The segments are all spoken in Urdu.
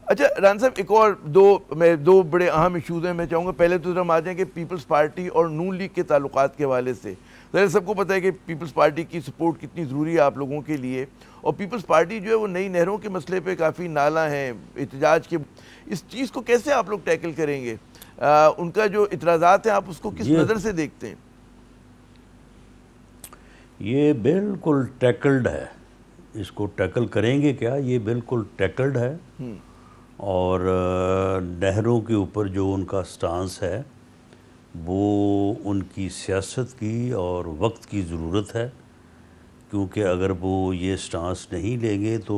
اچھا ران صاحب، ایک اور دو بڑے اہم ایشوز ہیں میں چاہوں گا پہلے تو ہم آ جائیں کہ پیپلز پارٹی اور نون لیگ کے تعلقات کے حوالے سے. ظاہر سب کو پتہ ہے کہ پیپلز پارٹی کی سپورٹ کتنی ضروری ہے آپ لوگوں کے لیے، اور پیپلز پارٹی جو ہے وہ نئی نہروں کے مسئلے پہ کافی نالاں ہیں احتجاج کے. اس چیز کو کیسے آپ لوگ ٹیکل کریں گے؟ ان کا جو اعتراضات ہیں آپ اس کو کس نظر سے دیکھتے ہیں؟ یہ بالکل ٹیکلڈ ہے. اس کو ٹیکل کریں گے کیا؟ یہ بالکل ٹیکلڈ ہے. اور نہروں کے اوپر جو ان کا سٹانس ہے وہ ان کی سیاست کی اور وقت کی ضرورت ہے، کیونکہ اگر وہ یہ سٹانس نہیں لیں گے تو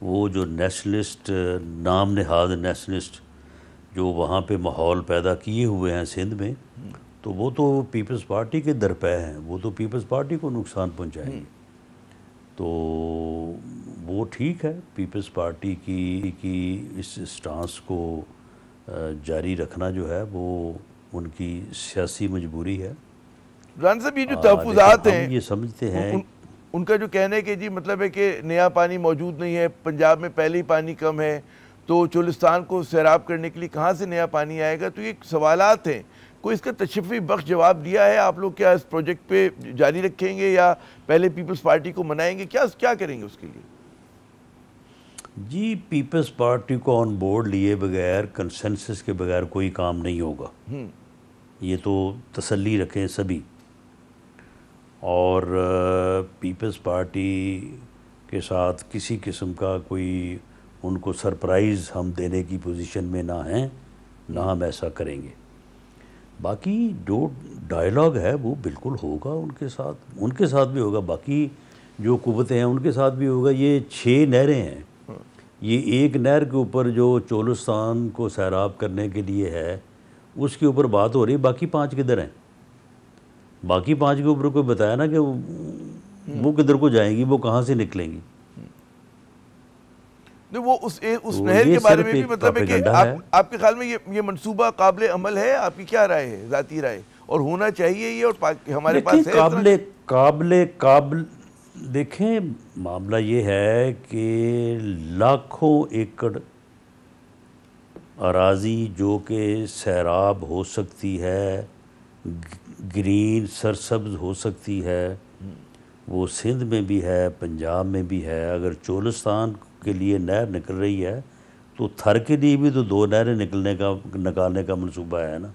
وہ جو نیشنلسٹ، نام نہاد نیشنلسٹ جو وہاں پہ ماحول پیدا کیے ہوئے ہیں سندھ میں، تو وہ تو پیپلز پارٹی کے درپے ہیں، وہ تو پیپلز پارٹی کو نقصان پہنچائیں گے. تو وہ ٹھیک ہے، پیپلز پارٹی کی اس سٹانس کو جاری رکھنا جو ہے وہ ان کی سیاسی مجبوری ہے. ران صاحب یہ جو تحفظات ہیں ہم یہ سمجھتے ہیں ان کا جو کہنا ہے کہ جی مطلب ہے کہ نیا پانی موجود نہیں ہے، پنجاب میں پہلے ہی پانی کم ہے، تو چولستان کو سیراب کرنے کے لیے کہاں سے نیا پانی آئے گا؟ تو یہ سوالات ہیں. کوئی اس کا تشفی بخش جواب دیا ہے؟ آپ لوگ کیا اس پروجیکٹ پہ جاری رکھیں گے یا پہلے پیپلز پارٹی کو منائیں گے؟ کیا کریں گے اس کے لیے؟ جی پیپلز پارٹی کو آن بورڈ لیے بغیر، کنسنسس کے بغیر کوئی کام نہیں ہوگا. یہ تو تسلی رکھیں سبھی. اور پیپلز پارٹی کے ساتھ کسی قسم کا کوئی ان کو سرپرائز ہم دینے کی پوزیشن میں نہ ہیں، نہ ہم ایسا کریں گے. باقی جو ڈائلاگ ہے وہ بالکل ہوگا ان کے ساتھ بھی ہوگا، باقی جو قوتیں ہیں ان کے ساتھ بھی ہوگا. یہ 6 نہریں ہیں، یہ ایک نہر کے اوپر جو چولستان کو سیراب کرنے کے لیے ہے اس کے اوپر بات ہو رہی ہے. باقی 5 کدھر ہیں؟ باقی 5 کے اوپر کوئی بتایا نا کہ وہ کدھر کو جائیں گی، وہ کہاں سے نکلیں گی؟ وہ اس نہر کے بارے میں بھی مطلب ہے کہ آپ کے خیال میں یہ منصوبہ قابل عمل ہے؟ آپ کی کیا رائے ہے، ذاتی رائے؟ اور ہونا چاہیے یہ، اور ہمارے پاس ہے قابل دیکھیں معاملہ یہ ہے کہ لاکھوں ایکڑ اراضی جو کہ سیراب ہو سکتی ہے، گرین سرسبز ہو سکتی ہے، وہ سندھ میں بھی ہے، پنجاب میں بھی ہے. اگر چولستان کے لیے نہر نکل رہی ہے تو تھر کے لیے بھی تو 2 نہریں نکالنے کا منصوبہ ہے نا.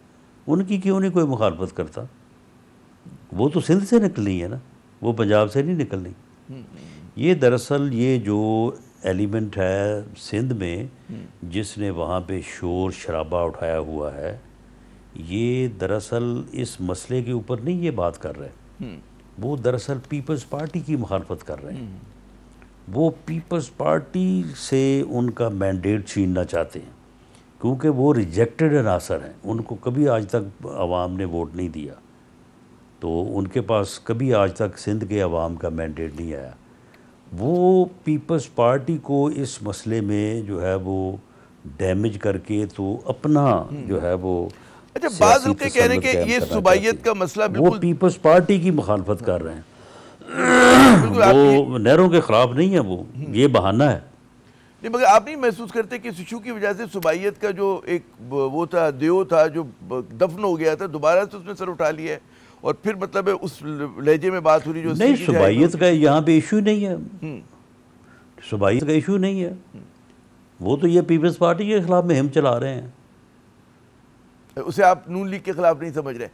ان کی کیوں نہیں کوئی مخالفت کرتا؟ وہ تو سندھ سے نکلنی ہے نا، وہ پنجاب سے نہیں نکلنی. یہ دراصل یہ جو ایلیمنٹ ہے سندھ میں جس نے وہاں پہ شور شرابہ اٹھایا ہوا ہے، یہ دراصل اس مسئلے کے اوپر نہیں یہ بات کر رہے. وہ دراصل پیپلز پارٹی کی مخالفت کر رہے ہیں. وہ پیپلز پارٹی سے ان کا مینڈیٹ چھیننا چاہتے ہیں، کیونکہ وہ ریجیکٹڈ عناصر ہیں. ان کو کبھی آج تک عوام نے ووٹ نہیں دیا، تو ان کے پاس کبھی آج تک سندھ کے عوام کا مینڈیٹ نہیں آیا. وہ پیپلز پارٹی کو اس مسئلے میں جو ہے وہ ڈیمیج کر کے تو اپنا جو ہے وہ بعض لوگ کہہ رہے ہیں کہ یہ صوبائیت کا مسئلہ بالکل، وہ پیپلز پارٹی کی مخالفت کر رہے ہیں. وہ نہروں کے خلاف نہیں ہے، وہ یہ بہانہ ہے. نہیں مگر آپ نہیں محسوس کرتے کہ اس ایشو کی وجہ سے صوبائیت کا جو ایک وہ تھا دیو تھا جو دفن ہو گیا تھا، دوبارہ سے اس نے سر اٹھا لیا ہے اور پھر مطلب ہے اس لہجے میں بات ہو رہی جو نہیں، صوبائیت کا یہاں پہ ایشو نہیں ہے. صوبائیت کا ایشو نہیں ہے. وہ تو یہ پیپلز پارٹی کے خلاف مہم چلا رہے ہیں. اسے آپ نون لیگ کے خلاف نہیں سمجھ رہے؟